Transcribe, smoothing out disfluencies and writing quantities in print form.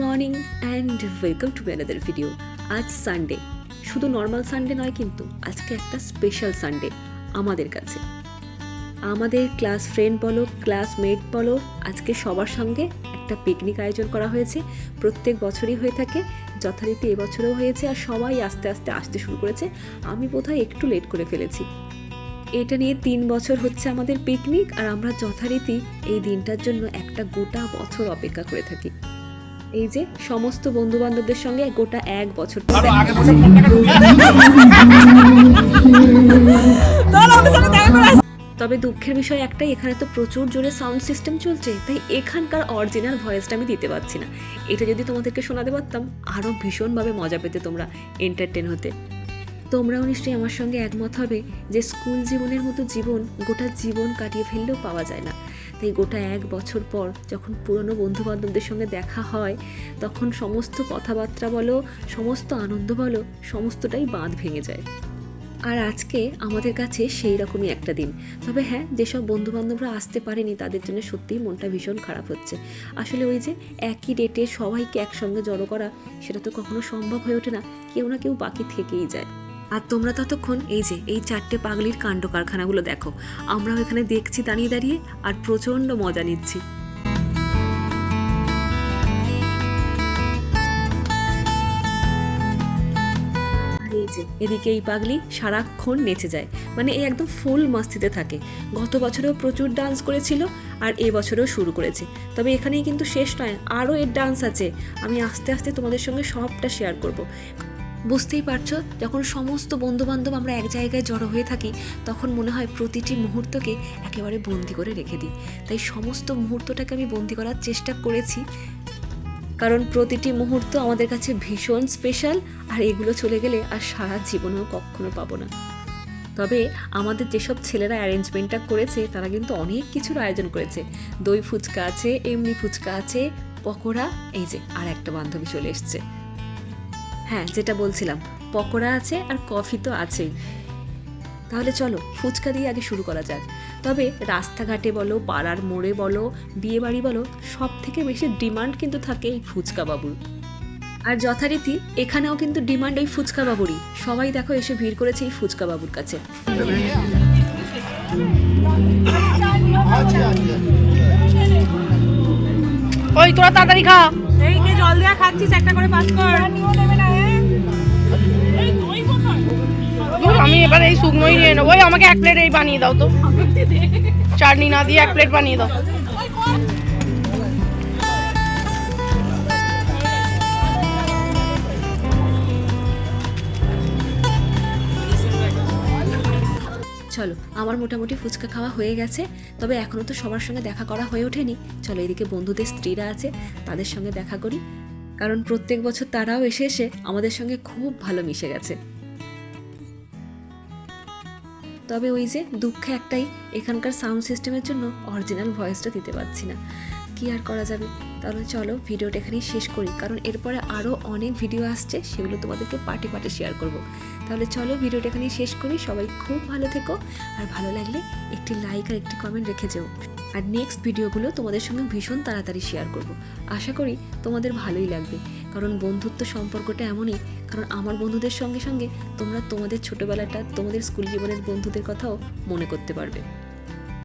Morning and welcome to another video. আজ Sunday, শুধু normal Sunday নয়, কিন্তু আজকে একটা স্পেশাল সানডে আমাদের কাছে। আমাদের ক্লাস ফ্রেন্ড বলো, ক্লাসমেট বলো, আজকে সবার সঙ্গে একটা পিকনিক আয়োজন করা হয়েছে। প্রত্যেক বছরই হয়ে থাকে, যথারীতি এবছরও হয়েছে, আর সবাই আস্তে আস্তে আসতে শুরু করেছে। আমি বোধহয় একটু লেট করে ফেলেছি। এটা নিয়ে 3 বছর হচ্ছে আমাদের পিকনিক, আর আমরা যথারীতি এই দিনটার জন্য একটা গোটা বছর অপেক্ষা করে থাকি। এই যে সমস্ত বন্ধু বান্ধবদের সঙ্গে গোটা 1 বছর। তবে দুঃখের বিষয় একটাই, এখানে তো প্রচুর জোরে সাউন্ড সিস্টেম চলছে, তাই এখানকার অরিজিনাল ভয়েসটা আমি দিতে পারছি না। এটা যদি তোমাদেরকে শোনাতে পারতাম, আরও ভীষণভাবে মজা পেতে তোমরা, এন্টারটেন হতে। তোমরাও নিশ্চয়ই আমার সঙ্গে একমত হবে যে স্কুল জীবনের মতো জীবন গোটা জীবন কাটিয়ে ফেললেও পাওয়া যায় না। তাই গোটা 1 বছর পর যখন পুরনো বন্ধুবান্ধবদের সঙ্গে দেখা হয়, তখন সমস্ত কথাবার্তা বলো, সমস্ত আনন্দ বলো, সমস্তটাই বাঁধ ভেঙে যায়। আর আজকে আমাদের কাছে সেই রকমই একটা দিন। তবে হ্যাঁ, যেসব বন্ধুবান্ধবরা আসতে পারেনি তাদের জন্য সত্যিই মনটা ভীষণ খারাপ হচ্ছে। আসলে ওই যে একই ডেটে সবাইকে একসঙ্গে জড়ো করা, সেটা তো কখনো সম্ভব হয়ে ওঠে না, কেউ না কেউ বাকি থেকেই যায়। আর তোমরা ততক্ষণ এই যে এই 4টে পাগলির কাণ্ড কারখানাগুলো দেখো। আমরাও এখানে দেখছি দাঁড়িয়ে দাঁড়িয়ে, আর প্রচণ্ড মজা নিচ্ছি। এই যে এদিকে এই পাগলি সারাক্ষণ নেচে যায়, মানে এই একদম ফুল মাস্তিতে থাকে। গত বছরেও প্রচুর ডান্স করেছিল, আর এবছরেও শুরু করেছে। তবে এখানেই কিন্তু শেষ নয়, আরও এর ডান্স আছে। আমি আস্তে আস্তে তোমাদের সঙ্গে সবটা শেয়ার করব। বুঝতেই পারছো, যখন সমস্ত বন্ধুবান্ধব আমরা এক জায়গায় জড়ো হয়ে থাকি, তখন মনে হয় প্রতিটি মুহূর্তকে একেবারে বন্দি করে রেখে দিই। তাই সমস্ত মুহূর্তটাকে আমি বন্দি করার চেষ্টা করেছি, কারণ প্রতিটি মুহূর্ত আমাদের কাছে ভীষণ স্পেশাল। আর এগুলো চলে গেলে আর সারা জীবনেও কখনো পাবো না। তবে আমাদের যেসব ছেলেরা অ্যারেঞ্জমেন্টটা করেছে, তারা কিন্তু অনেক কিছুর আয়োজন করেছে। দই ফুচকা আছে, এমনি ফুচকা আছে, পকোড়া। এই যে আর একটা বান্ধবী চলে এসছে। হ্যাঁ, যেটা বলছিলাম, পকোড়া আছে আর কফি তো আছেই। তাহলে চলো ফুচকা দিয়ে আগে শুরু করা যাক। তবে রাস্তাঘাটে বলো, পাড়ার মোড়ে বলো, বিয়ে বাড়ি বলো, সব থেকে বেশি ডিমান্ড কিন্তু থাকে এই ফুচকা বাবুর। আর যথারীতি এখানেও কিন্তু ডিমান্ড ওই ফুচকা বাবুরই। সবাই দেখো এসে ভিড় করেছে এই ফুচকা বাবুর কাছে। ওই তোরা তাড়াতাড়ি খা। এই কে জল দেয়া খাচ্ছিস, একটা করে পাস কর। আমি এবার এই শুকনোই নিয়ে নেবো। ওই আমাকে 1 প্লেট এই বানিয়ে দাও তো, চাটনি না দিয়ে 1 প্লেট বানিয়ে দাও। চলো, আমার মোটামুটি ফুচকা খাওয়া হয়ে গেছে। তবে এখনও তো সবার সঙ্গে দেখা করা হয়ে ওঠেনি। চলো এদিকে বন্ধুদের স্ত্রীরা আছে, তাদের সঙ্গে দেখা করি, কারণ প্রত্যেক বছর তারাও এসে এসে আমাদের সঙ্গে খুব ভালো মিশে গেছে। তবে ওই যে দুঃখে একটাই, এখানকার সাউন্ড সিস্টেমের জন্য অরিজিনাল ভয়েসটা দিতে পারছি না। কি আর করা যাবে। তাহলে চলো ভিডিওটা এখানেই শেষ করি, কারণ এরপরে আরও অনেক ভিডিও আসছে, সেগুলো তোমাদেরকে পার্টে পার্টে শেয়ার করব। তাহলে চলো ভিডিওটা এখানেই শেষ করি। সবাই খুব ভালো থেকো, আর ভালো লাগলে একটি লাইক আর একটি কমেন্ট রেখে যেও। আর নেক্সট ভিডিওগুলো তোমাদের সঙ্গে ভীষণ তাড়াতাড়ি শেয়ার করব। আশা করি তোমাদের ভালোই লাগবে, কারণ বন্ধুত্ব সম্পর্কটা এমনই। কারণ আমার বন্ধুদের সঙ্গে সঙ্গে তোমরা তোমাদের ছোটোবেলাটা, তোমাদের স্কুল জীবনের বন্ধুদের কথাও মনে করতে পারবে।